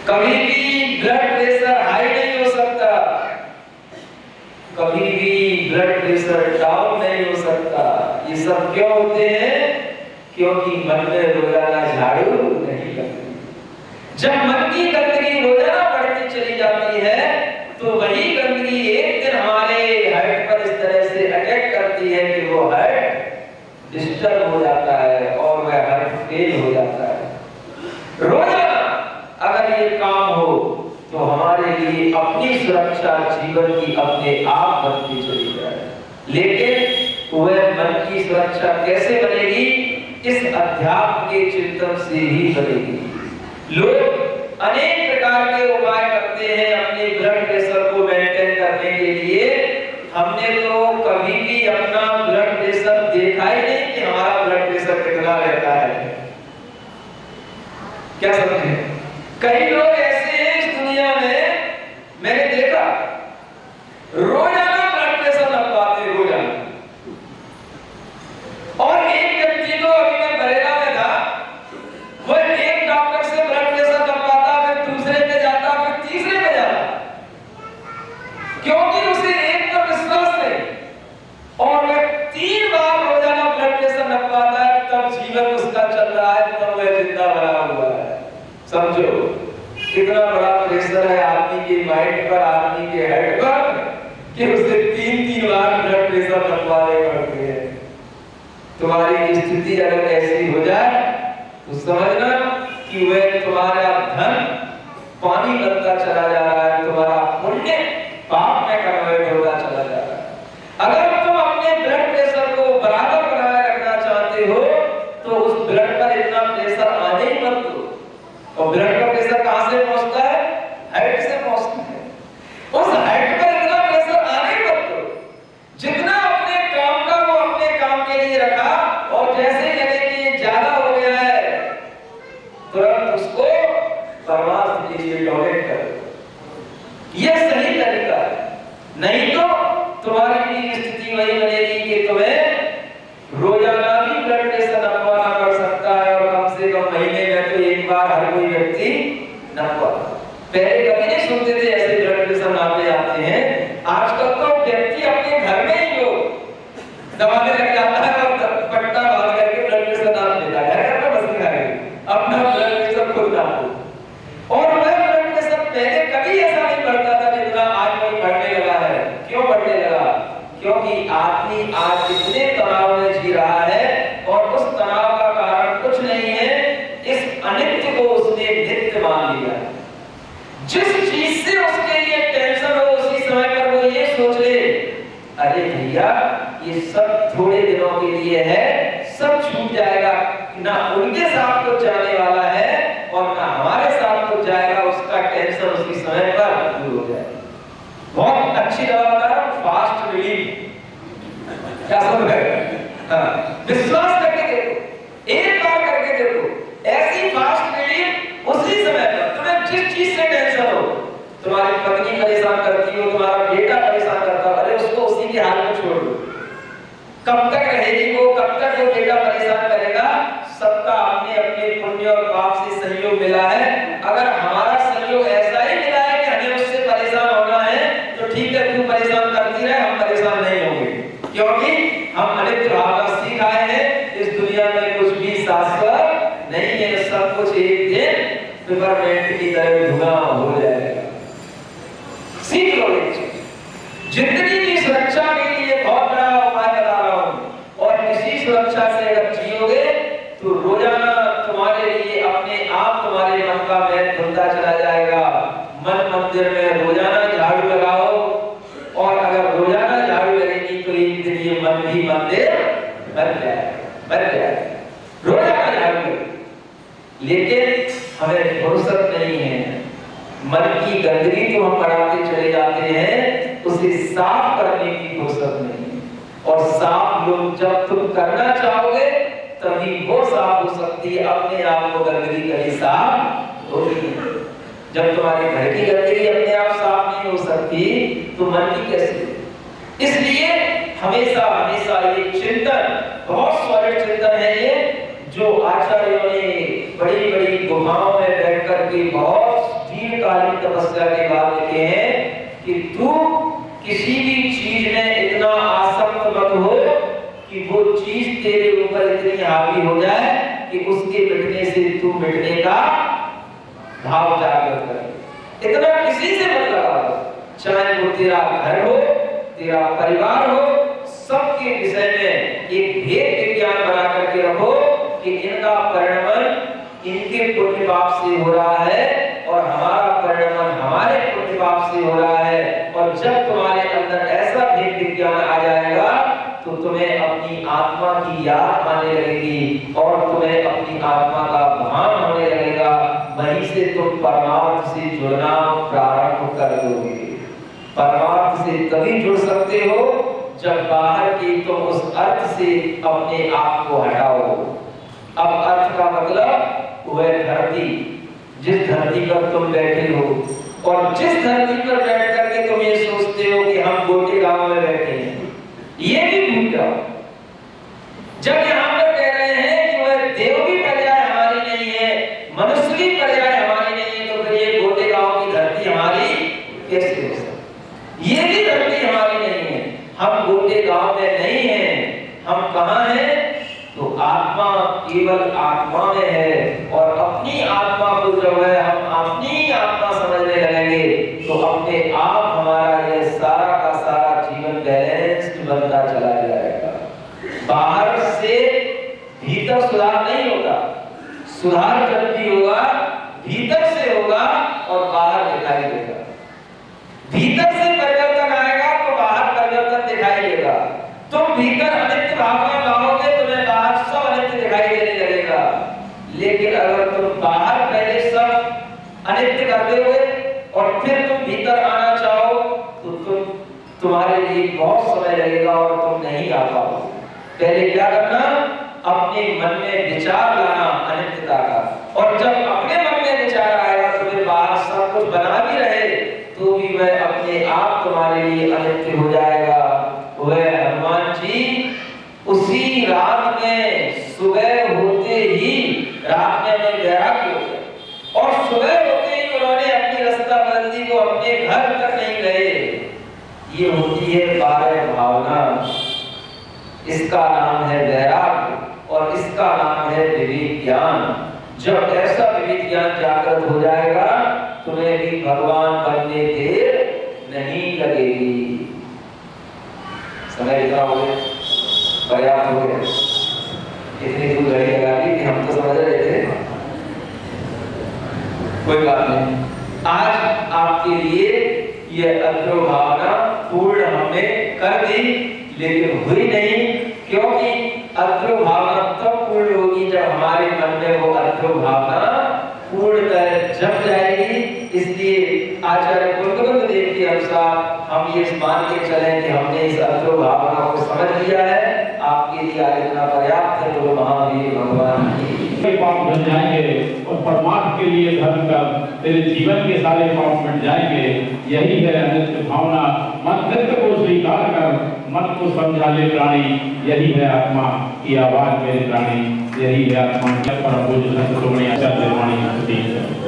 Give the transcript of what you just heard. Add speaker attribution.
Speaker 1: कभी भी blood pressure high नहीं हो सकता, कभी भी ब्लड प्रेशर डाउन नहीं हो सकता। ये सब क्यों होते हैं? क्योंकि मन में रोजाना झाड़ू नहीं लगती। जब मन की गंदगी रोजाना बढ़ती चली जाती है तो वही गंदगी एक दिन हमारे हार्ट पर इस तरह से अटैक करती है कि वो हार्ट डिस्टर्ब हो जाता है और वह हार्ट फेल हो जाता है। रोजाना अगर ये काम हो तो हमारे लिए अपनी सुरक्षा जीवन की अपने आप बनती चली जाए। लेकिन वह मन की सुरक्षा कैसे बनेगी? इस अध्यात्म के चिंतन से ही बनेगी। लोग अनेक प्रकार के उपाय करते हैं अपने ब्लड प्रेशर को मेंटेन करने के लिए। हमने तो कभी भी अपना ब्लड प्रेशर देखा ही नहीं कि हमारा ब्लड प्रेशर कितना रहता है। क्या समझे? कई लोग ऐसे हैं इस दुनिया में, मैंने देखा रोजाना ब्लड प्रेशर लगवाते, रोजाना। और एक व्यक्ति को अभी मैं बरेला में था, वो एक डॉक्टर से ब्लड प्रेशर लगवाता, फिर दूसरे पे जाता, फिर तीसरे पे जाता, क्योंकि उसे एक पर विश्वास नहीं। और वह 3 बार रोजाना ब्लड प्रेशर लगवाता है, तब जीवन उसका चल रहा है, तब वह जिंदा बना हुआ है। समझो कितना बड़ा प्रेशर है आदमी के माइंड पर, आदमी के हेड पर, कि उसे 3-3 बार ब्लड प्रेशर लगवाने पड़ते हैं। तुम्हारी स्थिति अगर ऐसी हो जाए तो समझना कि वह तुम्हारा धन पानी बनता चला जा रहा है, तुम्हारा पुण्य पाप में कन्वर्ट होता चला जा रहा है। अगर तुम अपने ब्लड प्रेशर को बराबर बनाए रखना चाहते हो तो उस ब्लड पर इतना प्रेशर आने ही मत दो। और ब्लड का प्रेशर कहां से पहुंचता है? हार्ट से पहुंचता है। उस हार्ट पर इतना प्रेशर आने ही मत दो। जितना अपने काम का वो अपने काम के लिए रखा, और जैसे ही लगे कि ये ज्यादा हो गया है तुरंत उसको परमार्थ के लिए डोनेट कर दो। ये सही तरीका है। नहीं तो तुम्हारी भी स्थिति वही बनेगी कि तुम्हें रोजाना भी ब्लड प्रेशर नपवाना पड़ सकता है, और कम से कम महीने में तो एक बार हर कोई व्यक्ति नपवा। पहले कभी नहीं सुनते थे ऐसे ब्लड प्रेशर नापे जाते हैं। आजकल तो व्यक्ति अपने घर में ही लोग दवाने लग जाता है और पट्टा बांध करके ब्लड प्रेशर नाप लेता है। घर में मशीन आ गई, अपना ब्लड प्रेशर खुद नापो। और वह ब्लड प्रेशर पहले कभी ऐसा नहीं बढ़ता था जितना आज वो बढ़ने लगा है। क्यों बढ़ने लगा? क्योंकि आदमी आज इतने तनाव में जी रहा है, और उस तनाव का कारण कुछ नहीं है, इस अनित्य को उसने नित्य मान लिया है। जिस चीज से उसके लिए टेंशन हो उसी समय पर वो ये सोच ले, अरे भैया ये सब थोड़े दिनों के लिए है, सब छूट जाएगा, ना उनके साथ कुछ जाने वाला है और ना हमारे साथ कुछ जाएगा। उसका टेंशन उसी समय पर दूर हो जाएगा। बहुत अच्छी दवा बता रहा हूं, फास्ट रिलीफ। क्या समझ रहे हैं? हाँ, विश्वास करके देखो, एक बार करके देखो, ऐसी फास्ट रिलीफ उसी समय पर। तुम्हें जिस चीज से टेंशन हो, तुम्हारी पत्नी परेशान करती हो, तुम्हारा बेटा परेशान करता हो, अरे उसको उसी के हाल में छोड़ दो। कब तक रहेगी वो? कब तक वो बेटा परेशान करेगा? सबका अपने अपने पुण्य और पाप से सहयोग मिला है। अगर हमारा सहयोग ऐसा ही मिला है कि हमें उससे परेशान होना है, तो ठीक है, तू परेशान करती रहे, हम परेशान नहीं होंगे, क्योंकि हम अनित्य भावना सीख आए हैं। इस दुनिया में कुछ भी शाश्वत नहीं है, सब कुछ एक दिन पेपरमेंट की तरह धुआं हो जाएगा। सीख लो एक चीज, जिंदगी की सुरक्षा के लिए बहुत बड़ा उपाय बता रहा हूं, और इसी सुरक्षा से अगर जियोगे तो रोजाना तुम्हारे लिए अपने आप तुम्हारे मन का मैल धुलता चला जाएगा। मन मंदिर में रोजाना झाड़ू लगाओ, और अगर रोजाना झाड़ू लगेगी तो एक दिन ये मन भी मंदिर बन जाएगा। रोजाना झाड़ू लगेगी। लेकिन हमें फुर्सत नहीं है। मन की गंदगी तो हम बढ़ाते चले जाते हैं, उसे साफ करने की फुर्सत नहीं। और साफ लोग जब तुम करना चाहोगे तभी वो साफ हो सकती है। अपने आप को गंदगी कभी साफ होगी। जब तुम्हारे घर की गंदगी अपने आप साफ नहीं हो सकती तो मन की कैसे? इसलिए हमेशा हमेशा ये चिंतन, बहुत सॉलिड चिंतन है ये, जो आचार्यों ने बड़ी बड़ी गुफाओं में बैठ कर के बहुत अनेककालीन तपस्या के बाद लिखे हैं कि तू किसी भी चीज में इतना आसक्त मत हो कि वो चीज तेरे ऊपर इतनी हावी हो जाए कि उसके मिटने से तू मिटने का भाव जागृत करे। इतना किसी से मत लगाओ, चाहे वो तेरा घर हो, तेरा परिवार हो, सबके विषय में एक भेद विज्ञान बना करके रखो कि इनका परिणमन इनके पुण्य पाप से हो रहा है और हमारा परिणमन हमारे पुण्य पाप से हो रहा है। और जब तुम्हारे अंदर ऐसा भेद विज्ञान आ जाएगा तो तुम्हें अपनी आत्मा की याद आने लगेगी और तुम्हें अपनी आत्मा का भान होने लगेगा। वहीं से तुम परमार्थ से जुड़ना प्रारंभ कर दोगे। परमार्थ से तभी जुड़ सकते हो जब बाहर की तुम उस अर्थ से अपने आप को हटाओ। अब अर्थ का मतलब वह धरती, जिस धरती पर तुम बैठे हो, और जिस धरती पर बैठ करके तुम ये सोचते हो कि हम गोटे गांव में बैठे हैं, ये भी भूल जाओ। जब यहाँ पर कह रहे हैं कि वह देव की पर्याय हमारी नहीं है, मनुष्य की पर्याय हमारी नहीं है, तो फिर ये गोटे गांव की धरती हमारी कैसे हो सकती? ये भी धरती हमारी नहीं है। हम गोटे गांव में नहीं हैं, हम कहाँ हैं? तो आत्मा केवल आत्मा में है। और अपनी आत्मा को जब है हम अपनी आत्मा समझने लगेंगे तो अपने आप हमारा ये सारा का सारा जीवन बैलेंस्ड बनता चला जाएगा। बाहर से भीतर सुधार नहीं होगा, सुधार जब भी होगा भीतर से होगा और बाहर दिखाई देगा। भीतर से परिवर्तन आएगा तो बाहर परिवर्तन दिखाई देगा। तुम भीतर अनित्य भावना लाओगे, तुम्हें बाहर सब अनित्य दिखाई देने लगेगा। लेकिन अगर तुम बाहर पहले सब अनित्य कर दोगे और फिर तुम भीतर आना चाहो तो तुम्हारे लिए बहुत समय लगेगा और तुम नहीं आ पाओगे। पहले क्या करना? अपने मन में विचार लाना अनित्यता का, और जब अपने मन में विचार आएगा तो फिर बाहर सब कुछ बना भी रहे तो भी वह अपने आप तुम्हारे लिए अनित्य हो जाएगा। वह हनुमान जी उसी रात में सुबह होते ही रात में वैराग्य हो गए और सुबह होते ही उन्होंने अपनी रास्ता बदल दी, वो अपने घर तक नहीं गए। ये होती है 12 भावना, इसका नाम है वैराग्य और इसका नाम है विवेक ज्ञान। जब ऐसा विवेक ज्ञान जागृत हो जाएगा तुम्हें भी भगवान बनने देर नहीं लगेगी। समय इतना हो गया, पर्याप्त हो गया। इतनी दूर घड़ी लगा दी कि हम तो समझ रहे थे। कोई बात नहीं, आज आपके लिए यह अध्रो भावना पूर्ण हमने कर दी, लेकिन हुई नहीं, क्योंकि अध्रो भावना तब पूर्ण होगी जब हमारे मन में वो अध्रो भावना पूर्णतः जम जाएगी। इसलिए आचार्य कुलकर्णी देव के अनुसार हम ये मान के चलें कि हमने इस अध्रो भावना को समझ लिया है। आपके लिए आलोचना पर्याप्त है। तो महावीर भगवान की
Speaker 2: पाप बन जाएंगे और परमात्मा के लिए धर्म का तेरे जीवन के सारे पाप मिट जाएंगे। यही है अनित्य भावना। मस्तिष्क को स्वीकार कर, मन को समझा ले प्राणी। यही है आत्मा की आवाज मेरे प्राणी। यही है आत्मा की परम पूज्य संत शिरोमणि आचार्य वाणी।